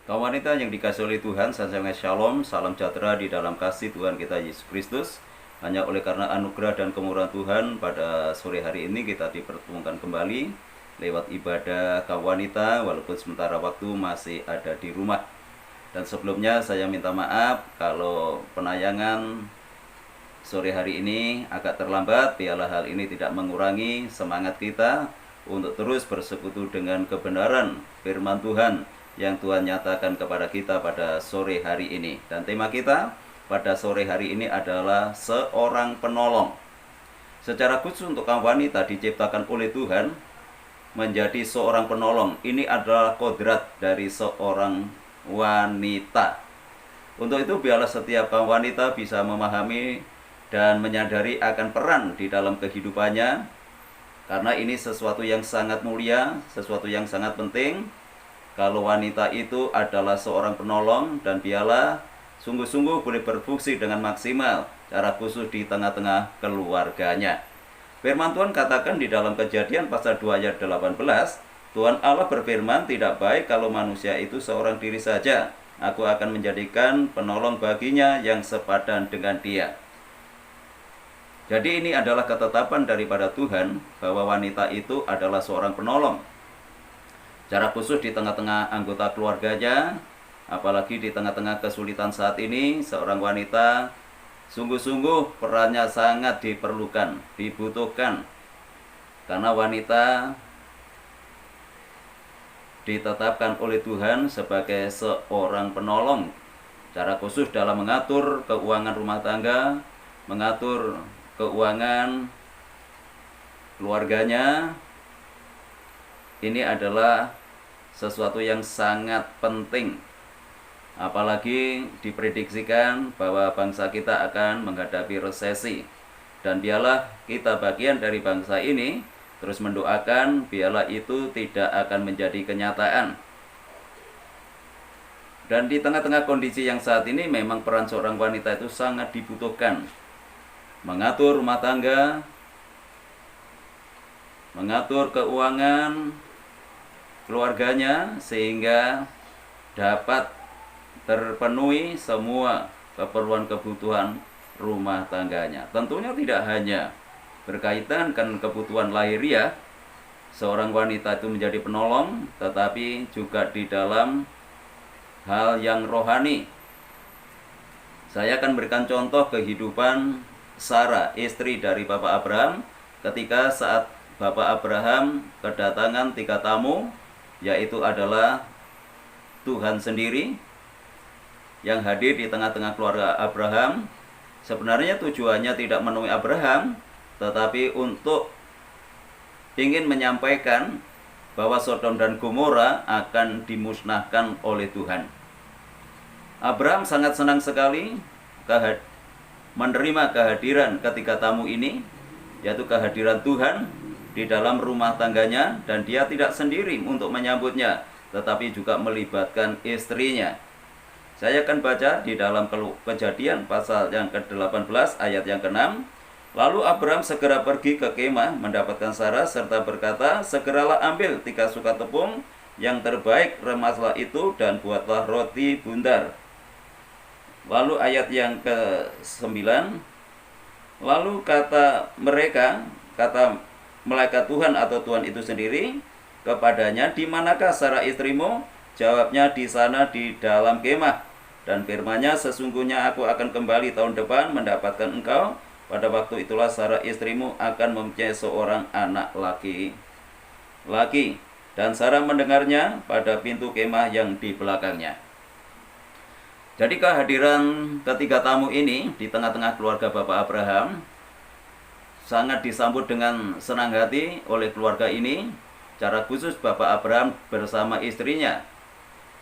Kaum wanita yang dikasihi oleh Tuhan, salam shalom, salam sejahtera di dalam kasih Tuhan kita Yesus Kristus. Hanya oleh karena anugerah dan kemurahan Tuhan, pada sore hari ini kita dipertemukan kembali lewat ibadah kaum wanita, walaupun sementara waktu masih ada di rumah. Dan sebelumnya saya minta maaf kalau penayangan sore hari ini agak terlambat. Biarlah hal ini tidak mengurangi semangat kita untuk terus bersekutu dengan kebenaran firman Tuhan yang Tuhan nyatakan kepada kita pada sore hari ini. Dan tema kita pada sore hari ini adalah seorang penolong. Secara khusus untuk kaum wanita diciptakan oleh Tuhan menjadi seorang penolong. Ini adalah kodrat dari seorang wanita. Untuk itu biarlah setiap kaum wanita bisa memahami dan menyadari akan peran di dalam kehidupannya, karena ini sesuatu yang sangat mulia, sesuatu yang sangat penting. Kalau wanita itu adalah seorang penolong, dan biarlah sungguh-sungguh boleh berfungsi dengan maksimal, secara khusus di tengah-tengah keluarganya. Firman Tuhan katakan di dalam Kejadian pasal 2 ayat 18, Tuhan Allah berfirman, tidak baik kalau manusia itu seorang diri saja. Aku akan menjadikan penolong baginya yang sepadan dengan dia. Jadi ini adalah ketetapan daripada Tuhan bahwa wanita itu adalah seorang penolong. Secara khusus di tengah-tengah anggota keluarganya, apalagi di tengah-tengah kesulitan saat ini, seorang wanita sungguh-sungguh perannya sangat diperlukan, dibutuhkan. Karena wanita ditetapkan oleh Tuhan sebagai seorang penolong, secara khusus dalam mengatur keuangan rumah tangga, mengatur keuangan keluarganya. Ini adalah sesuatu yang sangat penting, apalagi diprediksikan bahwa bangsa kita akan menghadapi resesi. Dan biarlah kita bagian dari bangsa ini terus mendoakan biarlah itu tidak akan menjadi kenyataan. Dan di tengah-tengah kondisi yang saat ini memang peran seorang wanita itu sangat dibutuhkan. Mengatur rumah tangga, mengatur keuangan keluarganya sehingga dapat terpenuhi semua keperluan kebutuhan rumah tangganya. Tentunya tidak hanya berkaitan dengan kebutuhan lahiriah seorang wanita itu menjadi penolong, tetapi juga di dalam hal yang rohani. Saya akan berikan contoh kehidupan Sarah, istri dari Bapak Abraham, ketika saat Bapak Abraham kedatangan 3 tamu, yaitu adalah Tuhan sendiri yang hadir di tengah-tengah keluarga Abraham. Sebenarnya tujuannya tidak menemui Abraham, tetapi untuk ingin menyampaikan bahwa Sodom dan Gomora akan dimusnahkan oleh Tuhan. Abraham sangat senang sekali menerima kehadiran ketiga tamu ini, yaitu kehadiran Tuhan di dalam rumah tangganya, dan dia tidak sendiri untuk menyambutnya, tetapi juga melibatkan istrinya. Saya akan baca di dalam Kejadian pasal yang ke-18 ayat yang ke-6. Lalu Abraham segera pergi ke kemah mendapatkan Sarah serta berkata, segeralah ambil 3 sukat tepung yang terbaik, remaslah itu dan buatlah roti bundar. Lalu ayat yang ke-9, lalu kata malaikat Tuhan atau Tuhan itu sendiri kepadanya, di manakah Sarah istrimu? Jawabnya, di sana di dalam kemah. Dan firman-Nya, sesungguhnya aku akan kembali tahun depan mendapatkan engkau. Pada waktu itulah Sarah istrimu akan mempunyai seorang anak laki. Dan Sarah mendengarnya pada pintu kemah yang di belakangnya. Jadi kehadiran ketiga tamu ini di tengah-tengah keluarga Bapak Abraham sangat disambut dengan senang hati oleh keluarga ini. Secara khusus Bapak Abraham bersama istrinya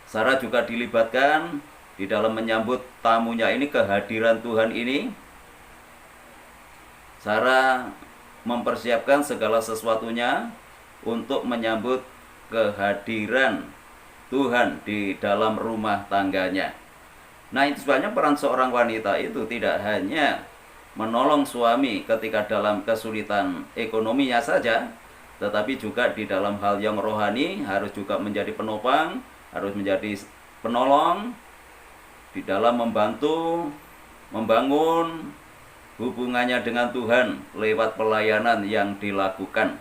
Sarah juga dilibatkan di dalam menyambut tamunya ini, kehadiran Tuhan ini. Sarah mempersiapkan segala sesuatunya untuk menyambut kehadiran Tuhan di dalam rumah tangganya. Nah, itu sebabnya peran seorang wanita itu tidak hanya menolong suami ketika dalam kesulitan ekonominya saja, tetapi juga di dalam hal yang rohani harus juga menjadi penopang, harus menjadi penolong di dalam membangun hubungannya dengan Tuhan lewat pelayanan yang dilakukan,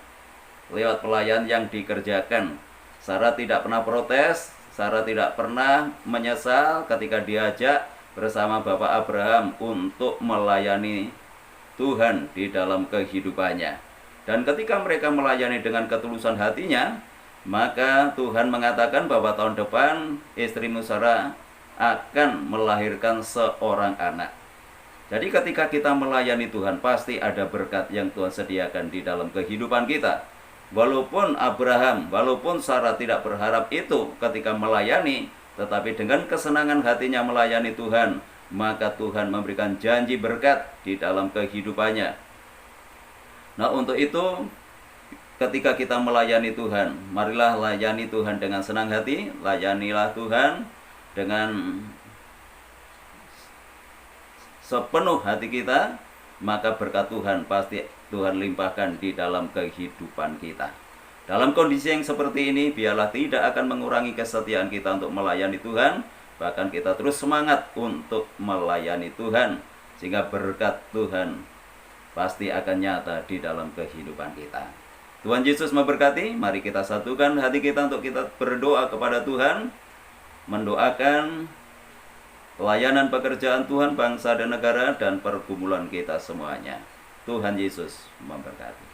lewat pelayanan yang dikerjakan. Sarah tidak pernah protes, Sarah tidak pernah menyesal ketika diajak bersama Bapak Abraham untuk melayani Tuhan di dalam kehidupannya. Dan ketika mereka melayani dengan ketulusan hatinya, maka Tuhan mengatakan bahwa tahun depan istrimu Sarah akan melahirkan seorang anak. Jadi ketika kita melayani Tuhan, pasti ada berkat yang Tuhan sediakan di dalam kehidupan kita. Walaupun Abraham, walaupun Sarah tidak berharap itu ketika melayani, tetapi dengan kesenangan hatinya melayani Tuhan, maka Tuhan memberikan janji berkat di dalam kehidupannya. Nah, untuk itu ketika kita melayani Tuhan, marilah layani Tuhan dengan senang hati, layanilah Tuhan dengan sepenuh hati kita, maka berkat Tuhan pasti Tuhan limpahkan di dalam kehidupan kita. Dalam kondisi yang seperti ini, biarlah tidak akan mengurangi kesetiaan kita untuk melayani Tuhan, bahkan kita terus semangat untuk melayani Tuhan, sehingga berkat Tuhan pasti akan nyata di dalam kehidupan kita. Tuhan Yesus memberkati. Mari kita satukan hati kita untuk kita berdoa kepada Tuhan, mendoakan pelayanan pekerjaan Tuhan, bangsa dan negara, dan pergumulan kita semuanya. Tuhan Yesus memberkati.